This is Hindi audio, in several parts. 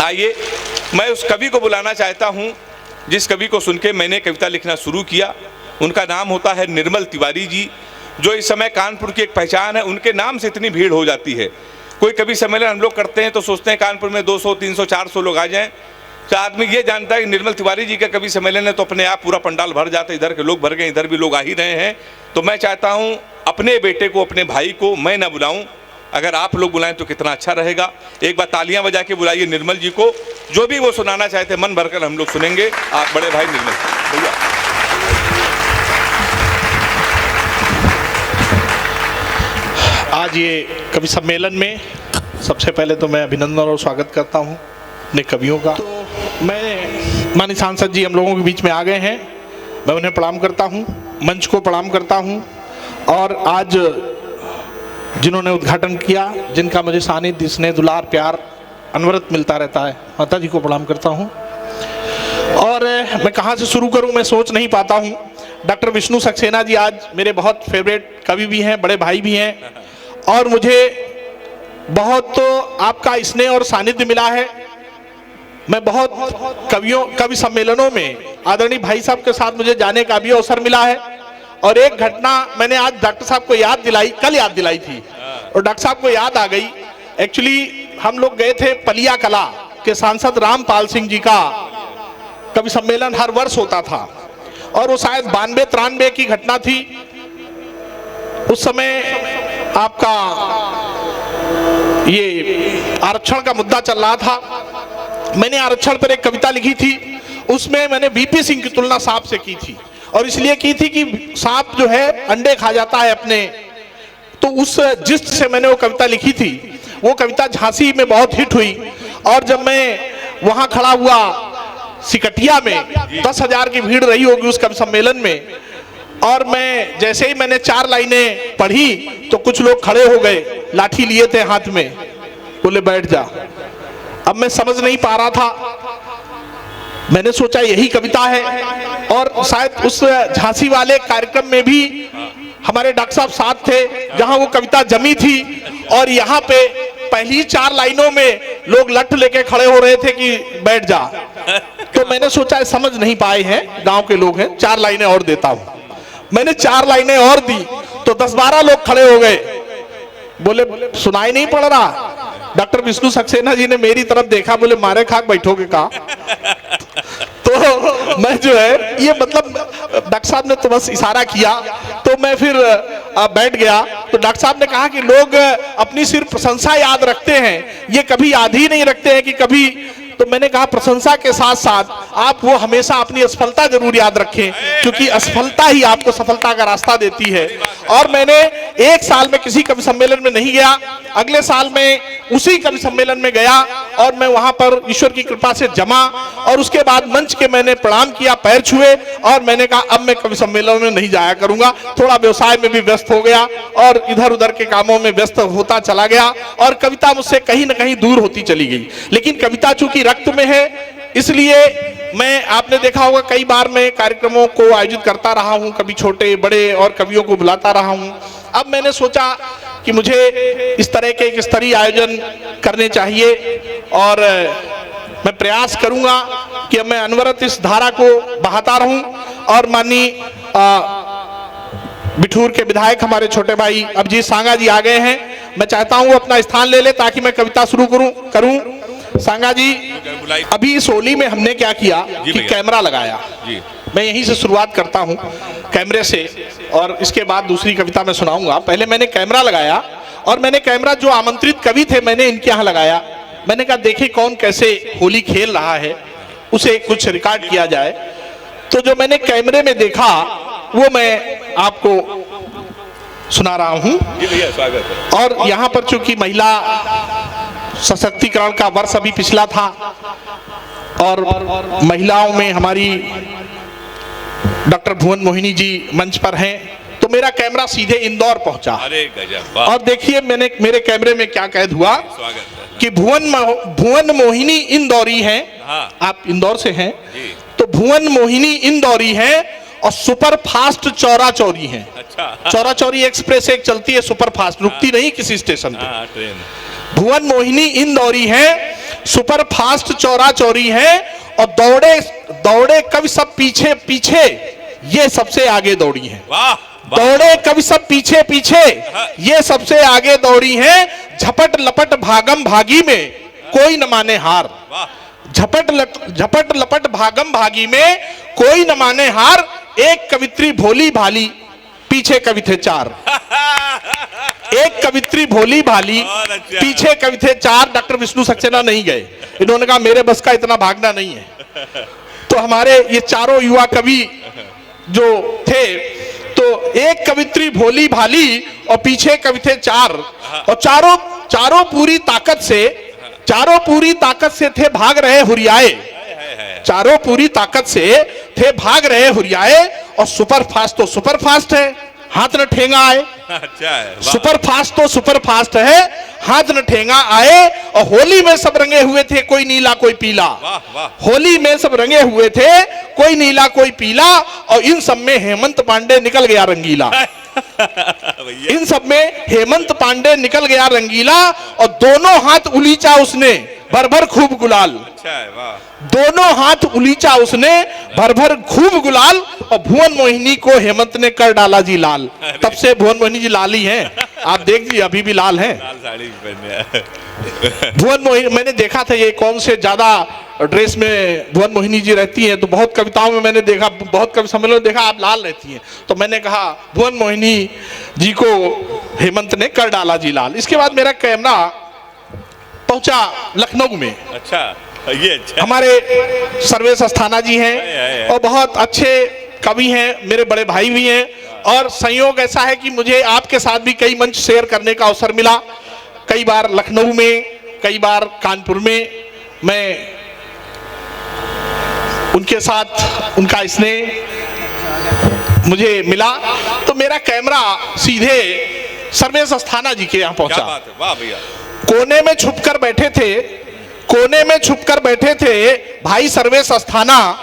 आइए मैं उस कवि को बुलाना चाहता हूँ जिस कवि को सुन के मैंने कविता लिखना शुरू किया। उनका नाम होता है निर्मल तिवारी जी, जो इस समय कानपुर की एक पहचान है। उनके नाम से इतनी भीड़ हो जाती है। कोई कवि सम्मेलन हम लोग करते हैं तो सोचते हैं कानपुर में 200, 300, 400 लोग आ जाएं, तो आदमी ये जानता है कि निर्मल तिवारी जी का कवि सम्मेलन है तो अपने आप पूरा पंडाल भर जाता है। इधर के लोग भर गए, इधर भी लोग आ ही रहे हैं। तो मैं चाहता हूँ अपने बेटे को, अपने भाई को मैं ना बुलाऊं, अगर आप लोग बुलाएं तो कितना अच्छा रहेगा। एक बार तालियां बजा के बुलाइए निर्मल जी को, जो भी वो सुनाना चाहते मन भरकर हम लोग सुनेंगे। आप बड़े भाई निर्मल भैया। आज ये कवि सम्मेलन में सबसे पहले तो मैं अभिनंदन और स्वागत करता हूँ अपने कवियों का। तो मैं माननीय सांसद जी हम लोगों के बीच में आ गए हैं, मैं उन्हें प्रणाम करता हूँ, मंच को प्रणाम करता हूँ। और आज जिन्होंने उद्घाटन किया, जिनका मुझे सानिध्य, स्नेह, दुलार, प्यार अनवरत मिलता रहता है, माता जी को प्रणाम करता हूँ। और मैं कहाँ से शुरू करूँ मैं सोच नहीं पाता हूँ। डॉक्टर विष्णु सक्सेना जी आज मेरे बहुत फेवरेट कवि भी हैं, बड़े भाई भी हैं, और मुझे बहुत तो आपका स्नेह और सानिध्य मिला है। मैं बहुत कवि सम्मेलनों में आदरणीय भाई साहब के साथ मुझे जाने का भी अवसर मिला है। और एक घटना मैंने आज डॉक्टर साहब को याद दिलाई, कल याद दिलाई थी, और डॉक्टर साहब को याद आ गई। एक्चुअली हम लोग गए थे पलिया कला के सांसद रामपाल सिंह जी का कवि सम्मेलन हर वर्ष होता था, और वो शायद 92-93 की घटना थी। उस समय आपका ये आरक्षण का मुद्दा चल रहा था। मैंने आरक्षण पर एक कविता लिखी थी, उसमें मैंने वीपी सिंह की तुलना सांप से की थी, और इसलिए की थी कि सांप जो है अंडे खा जाता है अपने। तो उस जिस्ट से मैंने वो कविता लिखी थी। वो कविता झांसी में बहुत हिट हुई, और जब मैं वहां खड़ा हुआ सिकटिया में 10,000 की भीड़ रही होगी उस कवि सम्मेलन में, और मैं जैसे ही मैंने 4 लाइनें पढ़ी तो कुछ लोग खड़े हो गए, लाठी लिए थे हाथ में, बोले बैठ जा। अब मैं समझ नहीं पा रहा था, मैंने सोचा यही कविता है। और शायद उस झांसी वाले कार्यक्रम में भी हमारे डॉक्टर साहब साथ थे जहां वो कविता जमी थी, और यहाँ पे पहली 4 लाइनों में लोग लठ लेके खड़े हो रहे थे कि बैठ जा। तो मैंने सोचा समझ नहीं पाए हैं, गांव के लोग हैं, 4 लाइनें और देता हूं। मैंने 4 लाइनें और दी तो 10-12 लोग खड़े हो गए, बोले सुनाई नहीं पड़ रहा। डॉक्टर विष्णु सक्सेना जी ने मेरी तरफ देखा, बोले मारे खाक बैठोगे का। तो मैं जो है ये मतलब डॉक्टर साहब ने तो बस इशारा किया, तो मैं फिर बैठ गया। तो डॉक्टर साहब ने कहा कि लोग अपनी सिर्फ प्रशंसा याद रखते हैं, ये कभी याद ही नहीं रखते हैं कि कभी। तो मैंने कहा प्रशंसा के साथ साथ आप वो हमेशा अपनी असफलता जरूर याद रखें, क्योंकि असफलता ही आपको सफलता का रास्ता देती है। और मैंने एक साल में किसी कवि सम्मेलन में नहीं गया, अगले साल में उसी कवि सम्मेलन में गया, और मैं वहां पर ईश्वर की कृपा से जमा, और उसके बाद मंच के मैंने प्रणाम किया, पैर छुए, और मैंने कहा अब मैं कवि सम्मेलन में नहीं जाया करूंगा। थोड़ा व्यवसाय में भी व्यस्त हो गया और इधर उधर के कामों में व्यस्त होता चला गया, और कविता मुझसे कहीं ना कहीं दूर होती चली गई। लेकिन कविता चूंकि रक्त में है, इसलिए मैं, आपने देखा होगा कई बार मैं कार्यक्रमों को आयोजित करता रहा हूं, कभी छोटे बड़े, और कवियों को बुलाता रहा हूं। अब मैंने सोचा कि मुझे इस तरह के एक स्तरीय आयोजन करने चाहिए, और मैं प्रयास करूंगा कि मैं अनवरत इस धारा को बहाता रहूं। और माननीय बिठूर के विधायक हमारे छोटे भाई अभिजीत सांगा जी आ गए हैं, मैं चाहता हूं अपना स्थान ले ले ताकि मैं कविता शुरू करूं। सांगा जी, अभी इस होली में हमने क्या किया कि कैमरा लगाया जी। मैं यहीं से शुरुआत करता हूं, कैमरे से, और इसके बाद दूसरी कविता मैं सुनाऊंगा। पहले मैंने कैमरा लगाया, और मैंने कैमरा जो आमंत्रित कवि थे मैंने इनके यहाँ लगाया। मैंने कहा देखे कौन कैसे होली खेल रहा है, उसे कुछ रिकॉर्ड किया जाए। तो जो मैंने कैमरे में देखा वो मैं आपको सुना रहा हूं। और यहाँ पर चूंकि महिला सशक्तिकरण का वर्ष अभी पिछला था, और महिलाओं में हमारी डॉक्टर भुवन मोहिनी जी मंच पर हैं, तो मेरा कैमरा सीधे इंदौर पहुंचा। अरे गजब। और देखिए मेरे कैमरे में क्या कैद हुआ कि भुवन मोहिनी इंदौरी हैं। हाँ। आप इंदौर से हैं, तो भुवन मोहिनी इंदौरी हैं, और सुपर फास्ट चौरा चौरी है। अच्छा। चौरा चौरी एक्सप्रेस एक चलती है सुपर फास्ट, रुकती नहीं किसी स्टेशन पे। ट्रेन। भुवन मोहिनी इंदौरी है, सुपर फास्ट चौरा चौरी हैं, और दौड़े दौड़े कवि सब पीछे पीछे, ये सबसे आगे दौड़ी हैं। वाह, दौड़े कवि सब पीछे पीछे, ये सबसे आगे दौड़ी हैं। झपट लपट भागम भागी में कोई न माने हार। झपट लपट भागम भागी में कोई न माने हार। एक कवित्री भोली भाली, पीछे कवि थे चार। एक कवित्री भोली भाली, पीछे कवि थे चार। डॉक्टर विष्णु सक्सेना नहीं गए, इन्होंने कहा मेरे बस का इतना भागना नहीं है। तो हमारे ये चारों युवा कवि जो थे, तो एक कवित्री भोली भाली और पीछे कवि थे चार, और चारों पूरी ताकत से थे भाग रहे हुरियाए। चारों पूरी ताकत से थे भाग रहे हुरियाए। और सुपर फास्ट तो सुपर फास्ट है, हाथ न ठेंगा आए। अच्छा है। सुपर फास्ट तो सुपर फास्ट है, हाथ न ठेंगा आए। और होली में सब रंगे हुए थे, कोई नीला कोई पीला। होली में सब रंगे हुए थे, कोई नीला कोई पीला। और इन सब में हेमंत पांडे निकल गया रंगीला। इन सब में हेमंत पांडे निकल गया रंगीला। और दोनों हाथ उलीचा उसने, भर भर खूब गुलाल। अच्छा है, वाह। दोनों हाथ उलीचा उसने, भर भर खूब गुलाल। और भुवन मोहिनी को हेमंत ने कर डाला जी लाल। तब से भुवन मोहिनी जी लाल ही हैं, आप देख लीजिए अभी भी लाल हैं। लाल साड़ी पहने। भुवन मोहिनी मैंने देखा था, ये कौन से ज्यादा ड्रेस में भुवन मोहिनी जी रहती हैं। तो बहुत कविताओं में मैंने देखा, बहुत कवि सम्मेलन में देखा आप लाल रहती हैं। तो मैंने कहा भुवन मोहिनी जी को हेमंत ने कर डाला जी लाल। इसके बाद मेरा कैमरा पहुंचा लखनऊ में। अच्छा, ये अच्छा। हमारे सर्वेश अस्थाना जी हैं और बहुत अच्छे कवि हैं, मेरे बड़े भाई भी हैं। और संयोग ऐसा है कि मुझे आपके साथ भी कई मंच शेयर करने का अवसर मिला। कई बार लखनऊ में, कई बार कानपुर में मैं उनके साथ, उनका स्नेह मुझे मिला। तो मेरा कैमरा सीधे सर्वेश अस्थाना जी के यहाँ पहुंचा। क्या बात है, वाह भैया। कोने में छुपकर बैठे थे भाई सर्वेश अस्थाना।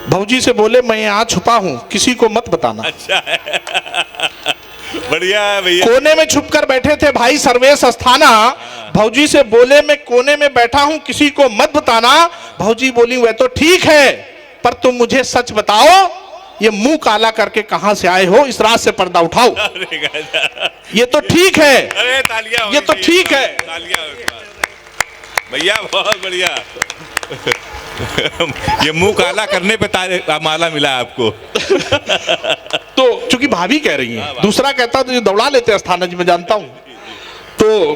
भौजी से बोले मैं यहाँ छुपा हूँ, किसी को मत बताना। अच्छा है। बढ़िया है भैया। कोने में छुपकर बैठे थे भाई सर्वेश अस्थाना। भौजी से बोले मैं कोने में बैठा हूँ, किसी को मत बताना। भौजी बोली वह तो ठीक है, पर तुम मुझे सच बताओ, ये मुंह काला करके कहां से आए हो, इस रात से पर्दा उठाओ। ये तो ठीक है। अरे तालियां, ये तो ठीक है। तालियां भैया, बहुत बढ़िया। ये मुंह काला करने पे माला मिला आपको। तो चूंकि भाभी कह रही हैं, दूसरा कहता तो ये दौड़ा लेते अस्थाना जी, मैं जानता हूं। तो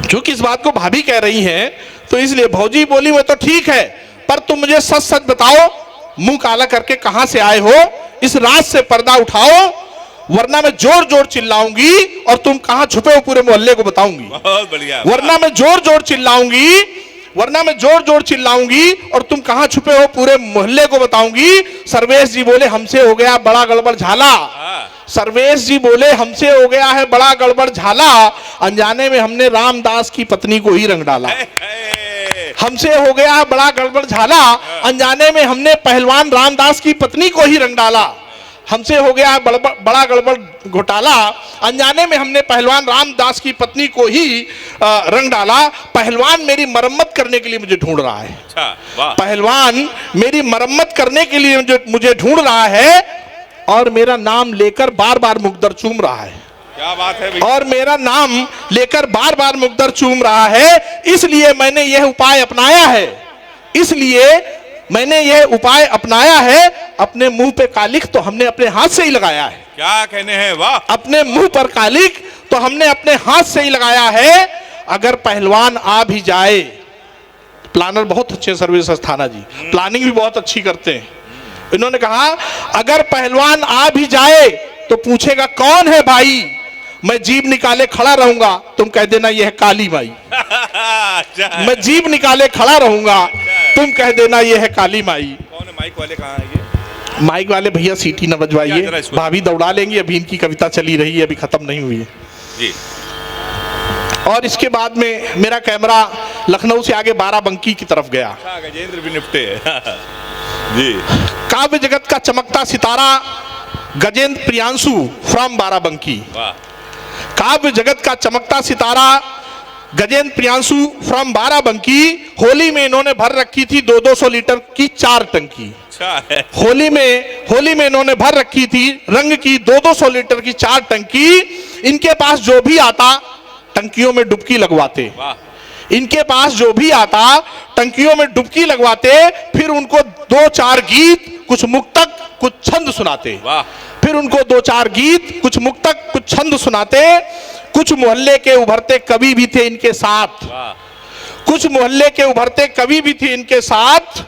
चूंकि इस बात को भाभी कह रही हैं, तो इसलिए भौजी बोली वो तो ठीक है, पर तुम मुझे सच सच बताओ, मुंह काला करके कहां से आए हो, इस रात से पर्दा उठाओ, वरना मैं जोर जोर चिल्लाऊंगी और तुम कहां छुपे हो पूरे मोहल्ले को बताऊंगी। बहुत बढ़िया। वरना मैं जोर जोर चिल्लाऊंगी और तुम कहां छुपे हो पूरे मोहल्ले को बताऊंगी। सर्वेश जी बोले हमसे हो गया बड़ा गड़बड़ झाला। सर्वेश जी बोले हमसे हो गया है बड़ा गड़बड़ झाला, अनजाने में हमने रामदास की पत्नी को ही रंग डाला। हमसे हो गया है बड़ा गड़बड़ झाला, अनजाने में हमने पहलवान रामदास की पत्नी को ही रंग डाला। हमसे हो गया है बड़ा गड़बड़ घोटाला, अनजाने में हमने पहलवान रामदास की पत्नी को ही रंग डाला। पहलवान मेरी मरम्मत करने के लिए मुझे ढूंढ रहा है। पहलवान मेरी मरम्मत करने के लिए मुझे ढूंढ रहा है, और मेरा नाम लेकर बार बार मुकद्दर चूम रहा है। क्या बात है भैया। और मेरा नाम लेकर बार बार मुकद्दर चूम रहा है, इसलिए मैंने यह उपाय अपनाया है। अपने मुंह पे कालिक तो हमने अपने हाथ से ही लगाया है। क्या कहने हैं, वाह। अपने मुंह पर कालिक तो हमने अपने हाथ से ही लगाया है। अगर पहलवान आ भी जाए, प्लानर बहुत अच्छे सर्वेश अस्थाना जी, प्लानिंग भी बहुत अच्छी करते हैं। इन्होंने कहा अगर पहलवान आ भी जाए तो पूछेगा कौन है भाई, मैं जीभ निकाले खड़ा रहूंगा, तुम कह देना यह है काली माई। मैं जीभ निकाले खड़ा रहूंगा, तुम कह देना यह है काली माई। कौन है माइक वाले, कहाँ है ये? माइक वाले भैया सीटी न बजवाइए, भाभी दौड़ा लेंगी, अभी इनकी कविता चली रही है, अभी खत्म नहीं हुई है जी। और इसके बाद में मेरा कैमरा लखनऊ से आगे बाराबंकी की तरफ गया। गजेंद्र भी निपटे जी। काव्य जगत का चमकता सितारा गजेंद्र प्रियांशु फ्रॉम बाराबंकी। काव्य जगत का चमकता सितारा गजेंद्र प्रियांशु फ्रॉम बाराबंकी, होली में इन्होंने भर रखी थी 200 लीटर की 4 टंकी। अच्छा है। होली में इन्होंने भर रखी थी रंग की 200 लीटर की 4 टंकी। इनके पास जो भी आता टंकियों में डुबकी लगवाते, वाह। इनके पास जो भी आता टंकियों में डुबकी लगवाते, फिर उनको 2-4 गीत, कुछ मुक्तक, कुछ छंद सुनाते। वाह। फिर उनको 2-4 गीत, कुछ मुक्तक, कुछ छंद सुनाते। कुछ मोहल्ले के उभरते कवि भी थे इनके साथ, वाह। कुछ मोहल्ले के उभरते कवि भी थे इनके साथ।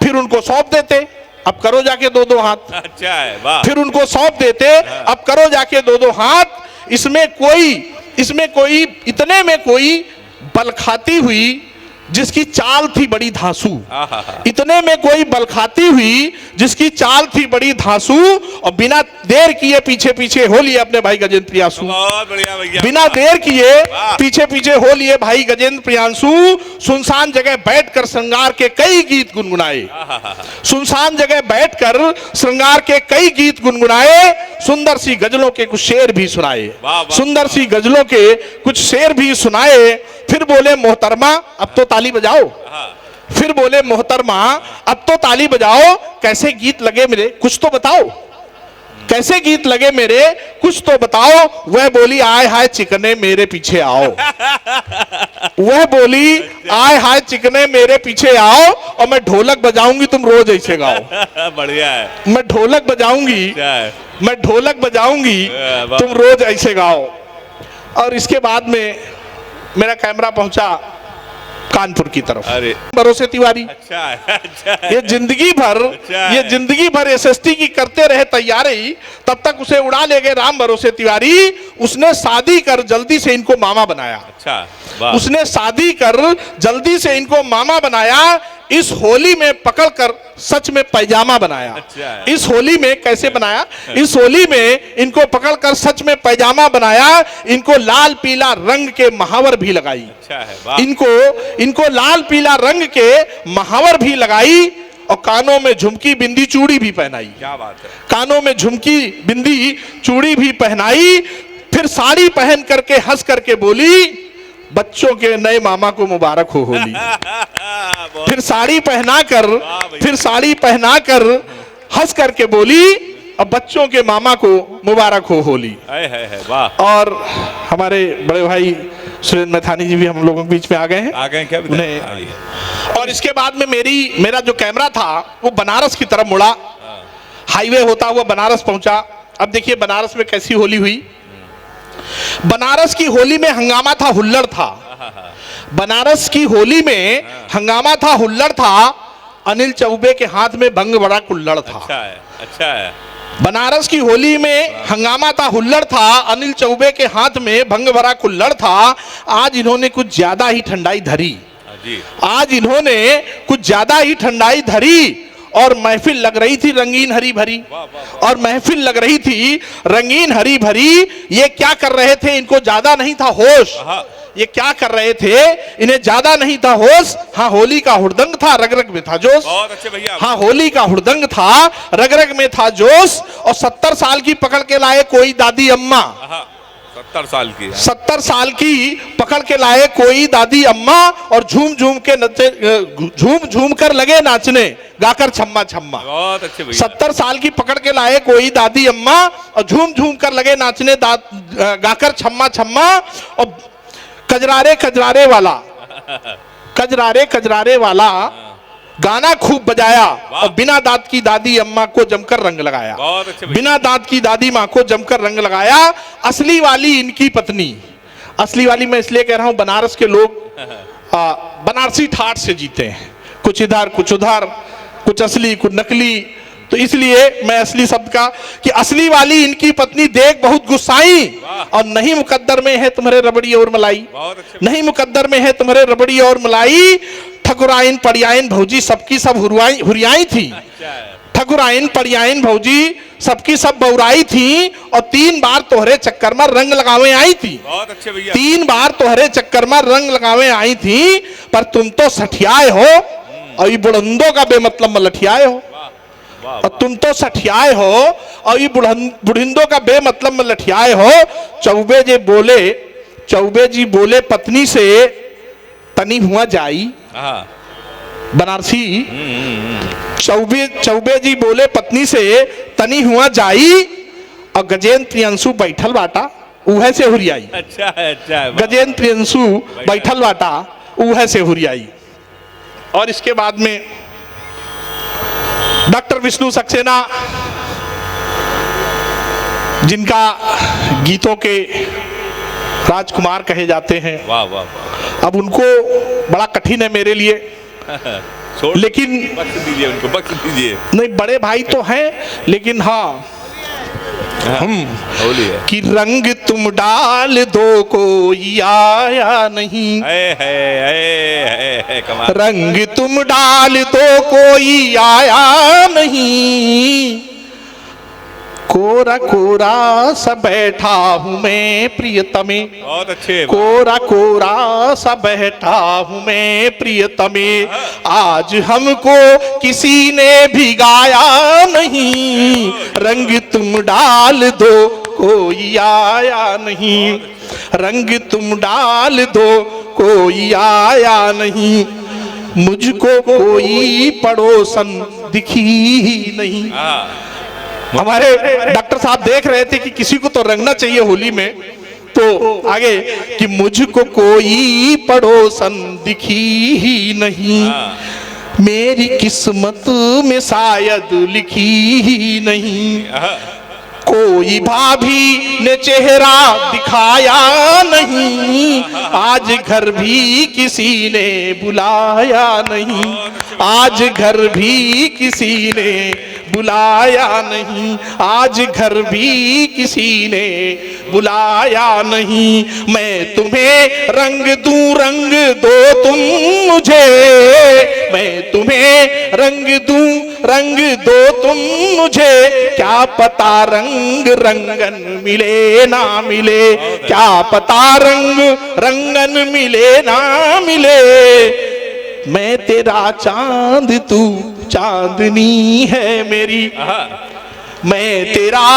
फिर उनको सौंप देते, अब करो जाके 2-2 हाथ। अच्छा है, वाह। फिर उनको सौंप देते, अब करो जाके 2-2 हाथ। इसमें कोई इतने में कोई बल खाती हुई जिसकी चाल थी बड़ी धांसू, इतने में कोई बल खाती हुई जिसकी चाल थी बड़ी धांसू, और बिना देर किए पीछे पीछे हो लिए अपने भाई गजेंद्र प्रियांशु। बहुत बढ़िया भैया। बिना देर किए पीछे पीछे हो लिए भाई गजेंद्र प्रियांशु। सुनसान जगह बैठकर श्रृंगार के कई गीत गुनगुनाए, सुनसान जगह बैठकर श्रृंगार के कई गीत गुनगुनाए। सुंदर सी गजलों के कुछ शेर भी सुनाए, सुंदर सी गजलों के कुछ शेर भी सुनाए। फिर बोले मोहतरमा अब तो ताली बजाओ, फिर बोले मोहतरमा अब तो ताली बजाओ। कैसे गीत लगे मेरे कुछ तो बताओ, कैसे गीत लगे मेरे कुछ तो बताओ। वह बोली आय हाय चिकने मेरे पीछे आओ, वह बोली आय हाय चिकने मेरे पीछे आओ, और मैं ढोलक बजाऊंगी तुम रोज ऐसे गाओ। बढ़िया है। मैं ढोलक बजाऊंगी, मैं ढोलक बजाऊंगी तुम रोज ऐसे गाओ। और इसके बाद में मेरा कैमरा पहुंचा कानपुर की तरफ। अरे भरोसे तिवारी, अच्छा है, अच्छा है। ये जिंदगी भर एसएसटी की करते रहे तैयारी, तब तक उसे उड़ा ले गए राम भरोसे तिवारी। उसने शादी कर जल्दी से इनको मामा बनाया। अच्छा, वाह। उसने शादी कर जल्दी से इनको मामा बनाया। इस होली में पकड़कर सच में पैजामा बनाया। अच्छा। इस होली में कैसे बनाया? इस होली में इनको पकड़कर सच में पैजामा बनाया। इनको लाल पीला रंग के महावर भी लगाई। अच्छा है, वाह। इनको लाल पीला रंग के महावर भी लगाई, और कानों में झुमकी बिंदी चूड़ी भी पहनाई। क्या बात है। कानों में झुमकी बिंदी चूड़ी भी पहनाई। फिर साड़ी पहन करके हंस करके बोली बच्चों के नए मामा को मुबारक हो होली। फिर साड़ी पहनाकर हंस करके बोली अब बच्चों के मामा को मुबारक हो होली। है, वाह। और हमारे बड़े भाई सुरेंद्र मैथानी जी भी हम लोगों के बीच में आ गए हैं। आ गए क्या? और इसके बाद में मेरा जो कैमरा था वो बनारस की तरफ मुड़ा, हाईवे होता हुआ बनारस पहुंचा। अब देखिए बनारस में कैसी होली हुई। बनारस की होली में हंगामा था, हुल्लड़ था। बनारस की होली में हंगामा था, हुल्लड़ था। अनिल चौबे के हाथ में भंग बड़ा कुल्हड़ था। अच्छा है, अच्छा है। बनारस की होली में हंगामा था, हुल्लड़ था। अनिल चौबे के हाथ में भंग भरा कुल्हड़ था। आज इन्होंने कुछ ज्यादा ही ठंडाई धरी, आज इन्होंने कुछ ज्यादा ही ठंडाई धरी। और महफिल लग रही थी रंगीन हरी भरी, और महफिल लग रही थी रंगीन हरी भरी। ये क्या कर रहे थे? इनको ज्यादा नहीं था होश। ये क्या कर रहे थे? इन्हें ज्यादा नहीं था होश। हाँ, होली का हुड़दंग था, रग रग में था जोश। बहुत अच्छे भैया। हाँ, होली का हुड़दंग था, रग रग में था जोश। और 70 साल की पकड़ के लाए कोई दादी अम्मा, 70 साल की, 70 साल की पकड़ के लाए कोई दादी अम्मा। और झूम झूम के नचे, झूम झूम कर लगे नाचने, गाकर छम्मा छम्मा। बहुत अच्छे भैया। 70 साल की पकड़ के लाए कोई दादी अम्मा, और झूम झूम कर लगे नाचने गाकर छम्मा छम्मा। और कजरारे वाला गाना खूब बजाया, और बिना दांत की दादी अम्मा को जमकर रंग लगाया। बिना दांत की दादी माँ को जमकर रंग लगाया। असली वाली इनकी पत्नी, असली वाली मैं इसलिए कह रहा हूं बनारस के लोग बनारसी ठाठ से जीते हैं, कुछ इधर कुछ उधर, कुछ असली कुछ नकली। तो इसलिए मैं असली शब्द का कि असली वाली इनकी पत्नी देख बहुत गुस्साई, और नहीं मुकद्दर में है तुम्हारे रबड़ी और मलाई, नहीं मुकद्दर में है तुम्हारे रबड़ी और मलाई। ठकुराइन पड़ियाइन भौजी सबकी सब हुरियाई थी, ठकुराइन पड़ियाइन भौजी सबकी सब बौराई थी। और 3 बार तोहरे चक्कर में रंग लगावे आई थी। बहुत अच्छे भैया। 3 बार तोहरे चक्कर में रंग लगावे आई थी, पर तुम तो सठियाए हो, और ये बुलंदों का बेमतलब में लठियाए हो। और तुम तो सठियाए हो, और ये बुढ़िंदों का बेमतलब में लठियाए हो। चौबे जे बोले चौबे जी बोले पत्नी से तनी हुआ जाई। हाँ। बनारसी चौबे जी बोले पत्नी से तनी हुआ जाई, और गजेंद्र प्रियंशु बैठल बाटा उहे से हुरियाई। अच्छा है, अच्छा है। गजेंद्र प्रियंशु बैठल बाटा उहे से हुरियाई। और इसके बाद में डॉक्टर विष्णु सक्सेना, जिनका गीतों के राजकुमार कहे जाते हैं। वाह वाह वाह। अब उनको बड़ा कठिन है मेरे लिए, लेकिन बख्श दीजिए उनको, बख्श दीजिए। नहीं, बड़े भाई तो हैं, लेकिन हाँ हम होली है कि रंग तुम डाल दो कोई आया नहीं, है कमाल। रंग तुम डाल दो कोई आया नहीं, कोरा कोरा सा बैठा हूँ मैं प्रियतमे। बहुत अच्छे। कोरा कोरा सा बैठा हूँ मैं प्रियतमे, आज हमको किसी ने भिगाया नहीं, रंग तुम डाल दो कोई आया नहीं, रंग तुम डाल दो कोई आया नहीं, मुझको कोई पड़ोसन दिखी ही नहीं। हमारे डॉक्टर साहब देख रहे थे कि किसी को तो रंगना चाहिए होली में, तो आगे कि मुझको कोई पड़ोसन दिखी ही नहीं, मेरी किस्मत में शायद लिखी ही नहीं, कोई भाभी ने चेहरा दिखाया नहीं, आज घर भी किसी ने बुलाया नहीं, आज घर भी किसी ने बुलाया नहीं, आज घर भी किसी ने बुलाया नहीं, मैं तुम्हें रंग दूं रंग दो तुम मुझे, मैं तुम्हें रंग दूं रंग दो तुम मुझे, क्या पता रंग रंगन मिले ना मिले, क्या पता रंग रंगन मिले ना मिले, मैं तेरा चांद तू चांदनी है मेरी, मैं तेरा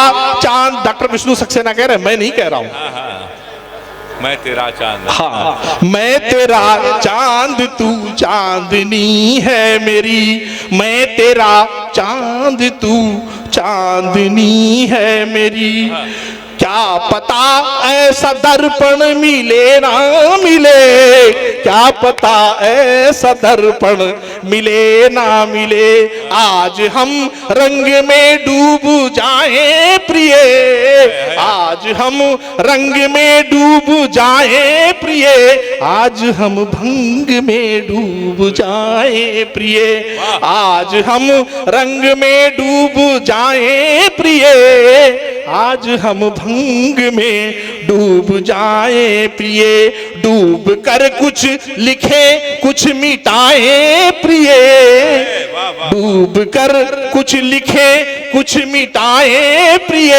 चांद। डॉक्टर विष्णु सक्सेना कह रहे हैं, मैं नहीं कह रहा हूं। मैं तेरा चांद। हाँ, मैं तेरा चांद तू चांदनी है मेरी, मैं तेरा चांद तू चांदनी है मेरी, क्या पता ऐसा दर्पण मिले ना मिले, क्या पता ऐसा दर्पण मिले ना मिले, आज हम रंग में डूब जाएं प्रिय, आज हम रंग में डूब जाएं प्रिय, आज हम भंग में डूब जाएं प्रिय, आज हम रंग में डूब जाएं प्रिय, आज हम भंग में डूब जाए प्रिय, डूब कर कुछ लिखे कुछ मिटाए प्रिय, डूब कर कुछ लिखे कुछ मिटाए प्रिय,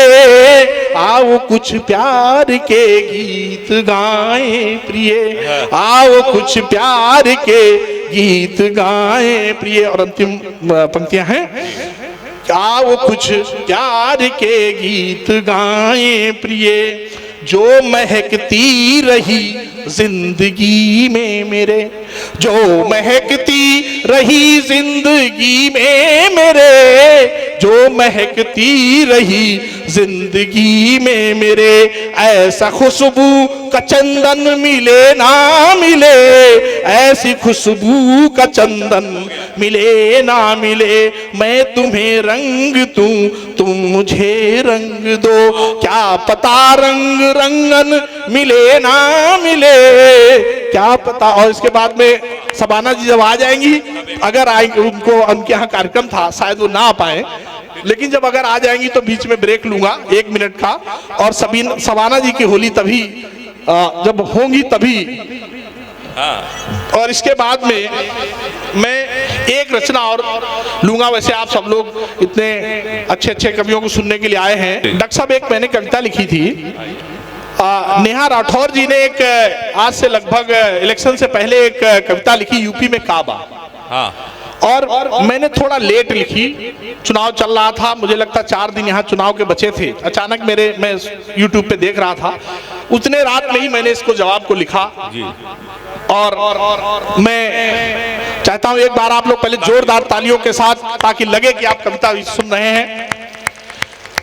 आओ कुछ प्यार के गीत गाए प्रिय, आओ कुछ प्यार के गीत गाए प्रिय। और अंतिम पंक्तियां हैं, आओ कुछ प्यार के गीत गाएं प्रिय, जो महकती रही जिंदगी में मेरे, जो महकती रही जिंदगी में मेरे, जो महकती रही जिंदगी में मेरे, ऐसा खुशबू का चंदन मिले ना मिले, ऐसी खुशबू का चंदन मिले ना मिले, मैं तुम्हें रंग दूं तुम मुझे रंग दो, क्या पता रंग रंगन मिले ना मिले, क्या पता। और इसके बाद में शबाना जी जब आ जाएंगी, अगर आएंगे, उनको उनके यहाँ कार्यक्रम था, शायद वो ना आ पाए, लेकिन जब अगर आ जाएंगी तो बीच में ब्रेक लूंगा 1 मिनट का, और शबाना जी की होली तभी जब होंगी तभी। और इसके बाद में मैं एक रचना और लूंगा। वैसे आप सब लोग इतने अच्छे अच्छे कवियों को सुनने के लिए आए हैं। डॉक्टर साहब, एक मैंने कविता लिखी थी, नेहा राठौर जी ने एक आज से लगभग इलेक्शन से पहले एक कविता लिखी, यूपी में काबा। और मैंने थोड़ा लेट लिखी, चुनाव चल रहा था, मुझे लगता 4 दिन यहाँ चुनाव के बचे थे। अचानक मैं YouTube पे देख रहा था उतने रात में ही मैंने इसको जवाब को लिखा जी। और मैं चाहता हूं एक बार आप लोग पहले जोरदार तालियों के साथ, ताकि लगे कि आप कविता सुन रहे हैं।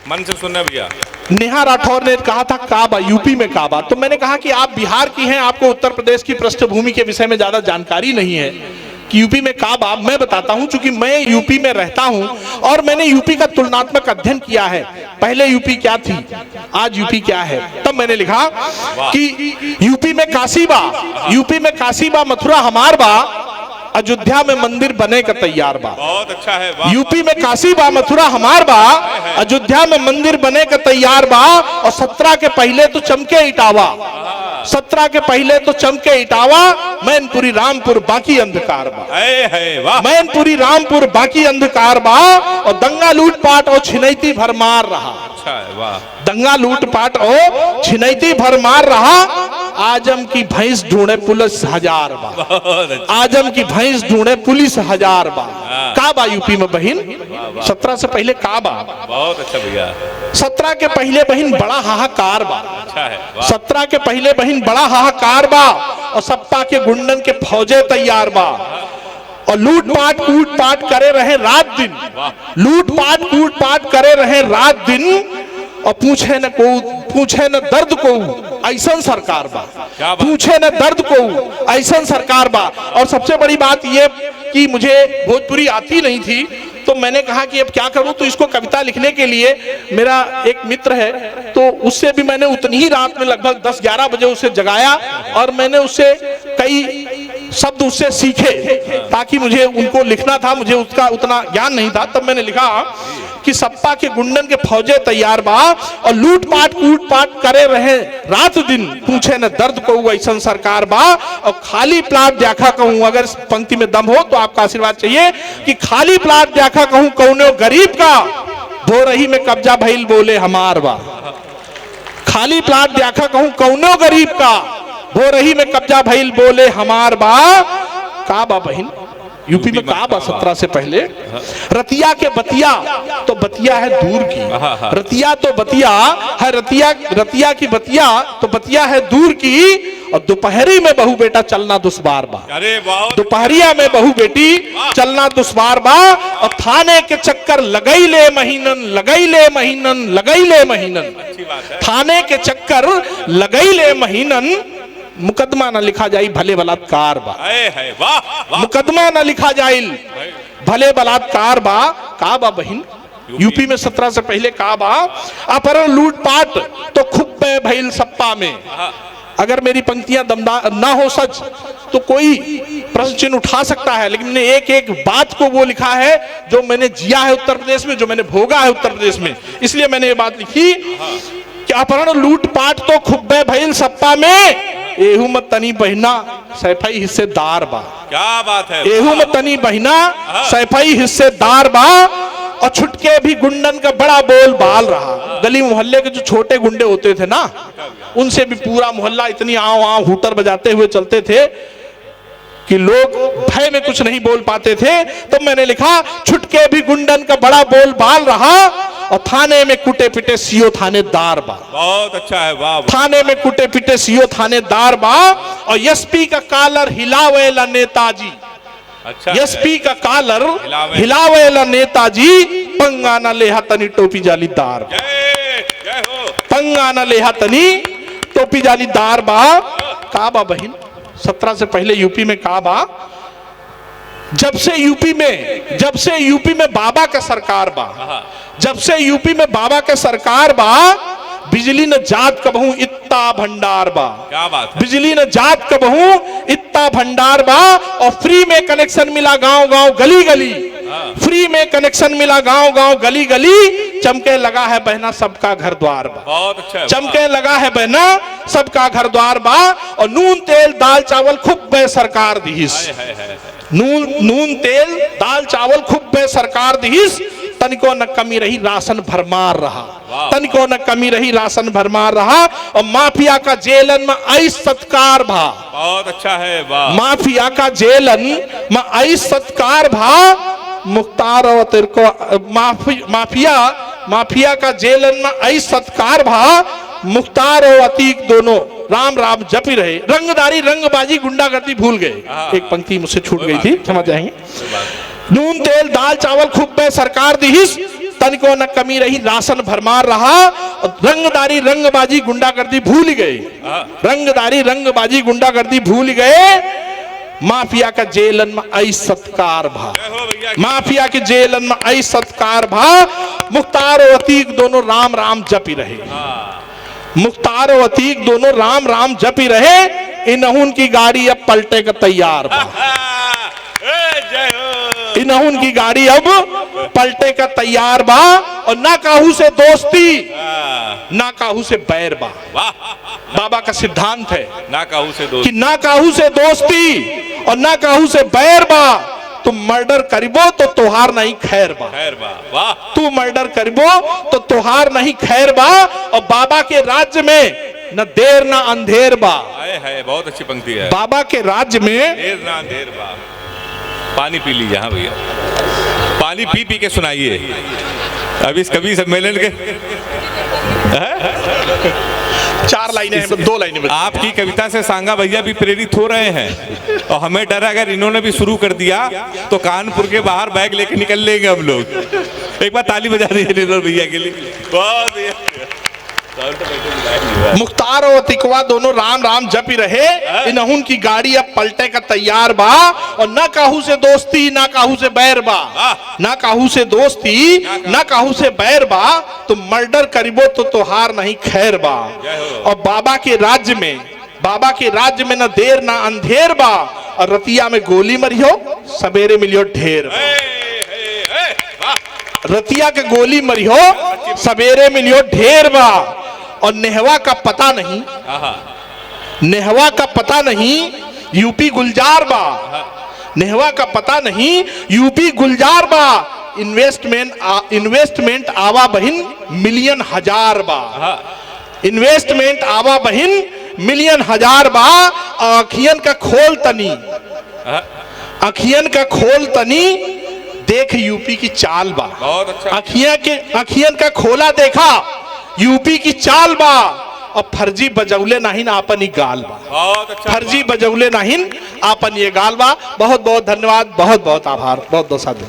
मन से सुनना भैया। नेहा राठौर ने कहा था काबा, यूपी में काबा, तो मैंने कहा कि आप बिहार की हैं, आपको उत्तर प्रदेश की पृष्ठभूमि के विषय में ज्यादा जानकारी नहीं है कि यूपी में काबा। मैं बताता हूं, चूंकि मैं यूपी में रहता हूं और मैंने यूपी का तुलनात्मक अध्ययन किया है, पहले यूपी क्या थी, आज यूपी क्या है, तब मैंने लिखा कि यूपी में काशीबा, यूपी में काशीबा, मथुरा हमार बा, अयोध्या में मंदिर बने का तैयार बा। बहुत अच्छा है। वाह, यूपी में काशी बा, मथुरा हमार बा, अयोध्या में मंदिर बने का तैयार बा। और 17 के पहले तो चमके इटावा, 17 के पहले तो चमके इटावा, मैनपुरी रामपुर बाकी अंधकार बा। वाह, मैनपुरी रामपुर बाकी अंधकार बा। और दंगा लूटपाट और छिनैती भरमार रहा। अच्छा है। वाह, दंगा लूटपाट और छिनैती भरमार रहा। आजम की भैंस ढूंढे पुलिस हजार बा, बहुत अच्छा। आजम की भैंस ढूंढे पुलिस हजार बा। काबा यूपी में बहिन, 17 से पहले काबा। बहुत अच्छा भैया। 17 के पहले बहिन बड़ा हाहाकार बा। अच्छा है। वाह, 17 के पहले बहिन बड़ा हाहाकार बा। और सप्पा के गुंडन के फौजे तैयार बा। और लूटपाट कूटपाट करे रहे रात दिन, लूटपाट कूटपाट करे रहे रात दिन। और पूछे न को, पूछे न दर्द को, ऐसा सरकार बा। पूछे न दर्द को, ऐसा सरकार बा। और सबसे बड़ी बात ये कि मुझे भोजपुरी आती नहीं थी, तो मैंने कहा कि अब क्या करूं, तो इसको कविता लिखने के लिए मेरा एक मित्र है, तो उससे भी मैंने उतनी ही रात में लगभग 10-11 बजे उसे जगाया और मैंने उससे कई शब्द उससे सीखे, ताकि मुझे उनको लिखना था, मुझे उसका उतना ज्ञान नहीं था। तब मैंने लिखा कि सप्पा के गुंडन के फौजे तैयार बा। और लूटपाट कूटपाट करे रहे रात दिन, पूछे न दर्द को ऐसा सरकार बा। और खाली प्लाट देखा कहूं, अगर इस पंक्ति में दम हो तो आपका आशीर्वाद चाहिए, कि खाली प्लाट देखा कहूं कौनो गरीब का, भो रही में कब्जा भइल बोले हमार बा। खाली प्लाट देखा कहूं कौनो गरीब का, भो रही में कब्जा भइल बोले हमार बा। काबा बहिन, यूपी में काबा 17 से पहले। रतिया के बतिया तो बतिया है दूर की, रतिया तो बतिया है, रतिया की बतिया तो बतिया है दूर की। और दोपहरी में बहू बेटा चलना दुश्वार बा। अरे वाह, दोपहरिया में बहू बेटी चलना दुश्वार बा। और थाने के चक्कर लगई ले महीनन, लगई ले महीनन, लगई ले महीनन। अच्छी बात है। थाने के चक्कर लगई ले महीनन, मुकदमा न लिखा जाई भले बलात्कार बा। वाह, वाह, मुकदमा न लिखा जाई भले बलात्कार बा। काबा बहिन, यूपी में 17 से पहले काबा। अपहरण लूटपाट तो खूब भइल सप्पा में। अगर मेरी पंक्तियां दमदार ना हो सच, तो कोई प्रश्न चिन्ह उठा सकता है, लेकिन मैंने एक एक बात को वो लिखा है जो मैंने जिया है उत्तर प्रदेश में, जो मैंने भोगा है उत्तर प्रदेश में, इसलिए मैंने ये बात लिखी कि अपहरण लूटपाट तो खूब भइल सप्पा में, एहू में तनी बहिना सैफई हिस्सेदार बा। क्या बात है। एहू में तनी बहिना सैफई हिस्सेदार बा। और छुटके भी गुंडन का बड़ा बोल बाल रहा। गली मोहल्ले के जो छोटे गुंडे होते थे ना, उनसे भी पूरा मोहल्ला इतनी आओ आओ हुटर बजाते हुए चलते थे कि लोग भय में कुछ नहीं बोल पाते थे। तो मैंने लिखा, छुटके भी गुंडन का बड़ा बोल बाल रहा। और थाने में कुटे पिटे सीओ थानेदार बा। बहुत अच्छा है। वाह, थाने में कुटे पिटे सीओ थानेदार बा। और एसपी का कॉलर हिलावेला नेताजी। अच्छा, एसपी का कॉलर हिलावेला नेताजी, पंगा न लेहा तनी टोपी जालीदार। जय हो। पंगा न लेहा तनी टोपी जालीदार बा। काबा बहिन, 17 से पहले यूपी में काबा। जब से यूपी में बाबा का सरकार बा, जब से यूपी में बाबा के सरकार बा, बिजली न जात कबहू इत्ता भंडार बा। क्या बात है। बिजली न जात कबहू इत्ता भंडार बा। और फ्री में कनेक्शन मिला गांव गांव गली गली, फ्री में कनेक्शन मिला गांव गांव गली गली। चमके लगा है बहना सबका घर द्वार बा। बहुत अच्छा है। चमके लगा है बहना सबका घर द्वार बा। और नून तेल दाल चावल खूब बे सरकार दीहिस। नून तेल दाल चावल खूब बे सरकार दीहिस। तनिको न कमी रही राशन भरमार रहा। तनिको न कमी रही राशन भरमार रहा। और माफिया का जेलन में ऐस सत्कार भा। बहुत अच्छा है। वाह, माफिया का जेलन में ऐस सत्कार भा। मुख्तार और तेरे को माफिया का जेलन में ऐस सत्कार भा। मुख्तार और अतीक दोनों राम राम जपी रहे, रंगदारी रंगबाजी गुंडागर्दी भूल गए। एक पंक्ति मुझसे छूट गई थी, समझ जाएंगे। नून तेल दाल चावल खूब पे सरकार दिहिस, तन को न कमी रही राशन भरमार रहा। रंगदारी रंगबाजी गुंडागर्दी भूल गए, रंगदारी रंगबाजी गुंडागर्दी भूल गए। माफिया का जेलन में आई सत्कार भा, माफिया के जेलन में आई सत्कार भा। मुख्तार और अतीक दोनों राम राम जपी रहे, मुख्तार और अतीक दोनों राम राम जपी रहे। इनहुन की गाड़ी अब पलटे का तैयार बा, इनहुन की गाड़ी अब पलटे का तैयार बा। और ना काहू से दोस्ती ना काहू से बैर बा। बाबा का सिद्धांत है ना काहू से कि ना काहू से दोस्ती और ना काहू से बैर बा। तुम मर्डर करिबो तो तोहार नहीं खैर बा, खैर बा, वाह। तू मर्डर करिबो तो तोहार नहीं खैर बा। और बाबा के राज्य में न देर न अंधेर बा। है बहुत अच्छी पंक्ति है। बाबा के राज्य में देर ना देर बा। पानी पी लीजिए। हाँ भैया, पानी पी पी के सुनाइए। अब इस कवि सम्मेलन के 4 लाइनें हैं, 2 लाइनें में। आपकी कविता से सांगा भैया भी प्रेरित हो रहे हैं और हमें डर है अगर इन्होंने भी शुरू कर दिया तो कानपुर के बाहर बैग लेके निकल लेंगे हम लोग। एक बार ताली बजा दीजिए भैया के लिए। बहुत मुख्तार और अतिकवा दोनों राम राम जपी रहे। इनहुन की गाड़ी अब पलटे का तैयार बा। और ना काहू से दोस्ती ना काहू से बैर बा, ना काहू से दोस्ती ना काहू से बैर बा। तुम मर्डर करिबो तो तोहार नहीं खैर बा। और बाबा के राज्य में, बाबा के राज्य में न देर ना अंधेर बा। और रतिया में गोली मरियो सवेरे मिलियो ढेर बा। रतिया के गोली मरियो सवेरे मिलियो ढेर बा। और नेहवा का पता नहीं, नेहवा का पता नहीं यूपी गुलजार बा। नेहवा का पता नहीं यूपी गुलजार बा। इन्वेस्टमेंट आवा बहिन मिलियन हजार बा। इन्वेस्टमेंट आवा बहिन मिलियन हजार बा। अखियन का खोल तनी, अखियन का खोल तनी देख यूपी की चाल बा। बहुत अच्छा। अखियन का खोला देखा यूपी की चाल बा। और फर्जी बजौले नहीं आपन ही गाल बा। बहुत अच्छा। फर्जी बजौले नहीं आपन ये गाल बा। बहुत बहुत धन्यवाद, बहुत बहुत आभार, बहुत बहुत साधु।